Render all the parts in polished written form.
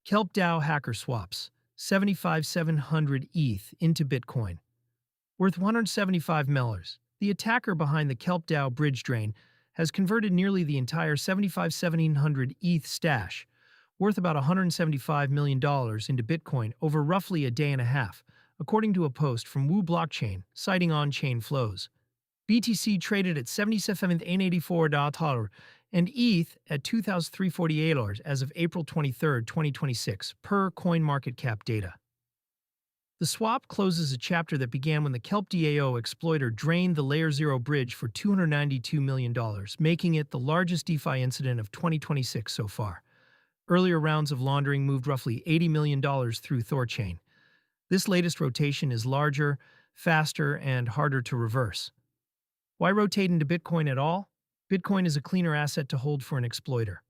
KelpDAO hacker swaps 75700 ETH into Bitcoin, worth 175 millers. The attacker behind the KelpDAO bridge drain has converted nearly the entire 75700 ETH stash, worth about $175 million into Bitcoin over roughly a day and a half, according to a post from Wu Blockchain citing on-chain flows. BTC traded at 77,884 dollars and ETH at 2,348 dollars as of April 23, 2026, per CoinMarketCap data. The swap closes a chapter that began when the KelpDAO exploiter drained the Layer 0 bridge for $292 million, making it the largest DeFi incident of 2026 so far. Earlier rounds of laundering moved roughly $80 million through Thorchain. This latest rotation is larger, faster, and harder to reverse. Why rotate into Bitcoin at all? Bitcoin is a cleaner asset to hold for an exploiter.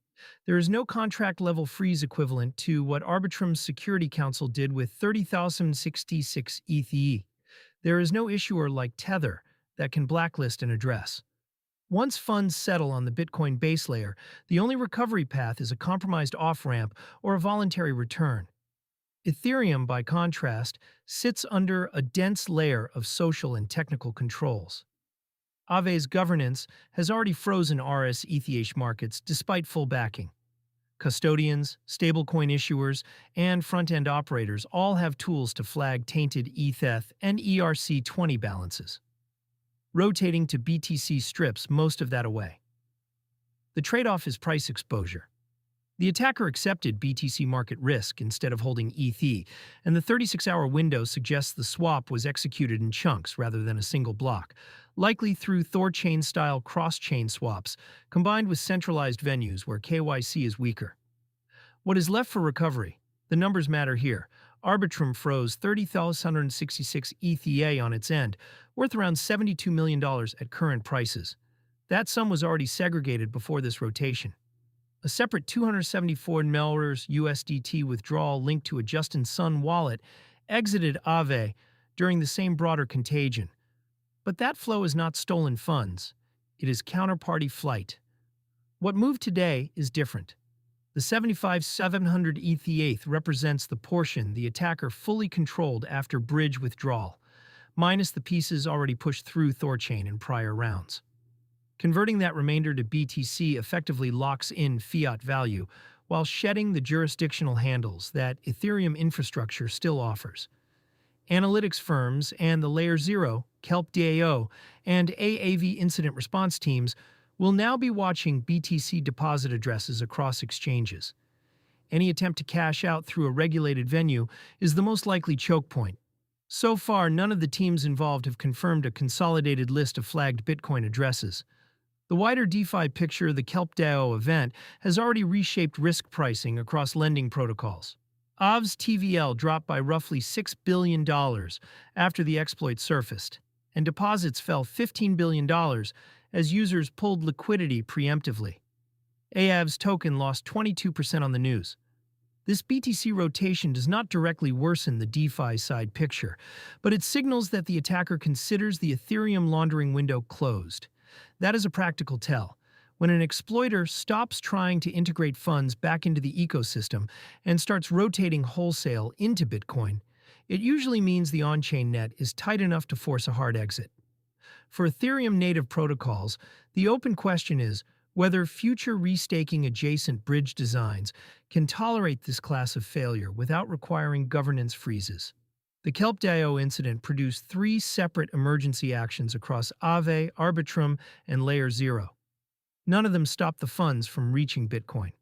There is no contract-level freeze equivalent to what Arbitrum's Security Council did with 30,066 ETH. There is no issuer like Tether that can blacklist an address. Once funds settle on the Bitcoin base layer, the only recovery path is a compromised off-ramp or a voluntary return. Ethereum, by contrast, sits under a dense layer of social and technical controls. Aave's governance has already frozen ETH markets despite full backing. Custodians, stablecoin issuers, and front-end operators all have tools to flag tainted ETH and ERC20 balances. Rotating to BTC strips most of that away. The trade-off is price exposure. The attacker accepted BTC market risk instead of holding ETH, and the 36-hour window suggests the swap was executed in chunks rather than a single block, likely through Thorchain-style cross-chain swaps, combined with centralized venues where KYC is weaker. What is left for recovery? The numbers matter here. Arbitrum froze 30,166 ETH on its end, worth around $72 million at current prices. That sum was already segregated before this rotation. A separate 274 millers USDT withdrawal linked to a Justin Sun wallet exited Aave during the same broader contagion. But that flow is not stolen funds. It is counterparty flight. What moved today is different. The 75,700 ETH represents the portion the attacker fully controlled after bridge withdrawal, minus the pieces already pushed through Thorchain in prior rounds. Converting that remainder to BTC effectively locks in fiat value while shedding the jurisdictional handles that Ethereum infrastructure still offers. Analytics firms and the Layer 0, KelpDAO, and AAV incident response teams will now be watching BTC deposit addresses across exchanges. Any attempt to cash out through a regulated venue is the most likely choke point. So far, none of the teams involved have confirmed a consolidated list of flagged Bitcoin addresses. The wider DeFi picture, the KelpDAO event, has already reshaped risk pricing across lending protocols. Aave's TVL dropped by roughly $6 billion after the exploit surfaced, and deposits fell $15 billion as users pulled liquidity preemptively. Aave's token lost 22% on the news. This BTC rotation does not directly worsen the DeFi side picture, but it signals that the attacker considers the Ethereum laundering window closed. That is a practical tell. When an exploiter stops trying to integrate funds back into the ecosystem and starts rotating wholesale into Bitcoin, it usually means the on-chain net is tight enough to force a hard exit. For Ethereum-native protocols, the open question is whether future restaking adjacent bridge designs can tolerate this class of failure without requiring governance freezes. The KelpDAO incident produced 3 separate emergency actions across Aave, Arbitrum, and Layer 0. None of them stopped the funds from reaching Bitcoin.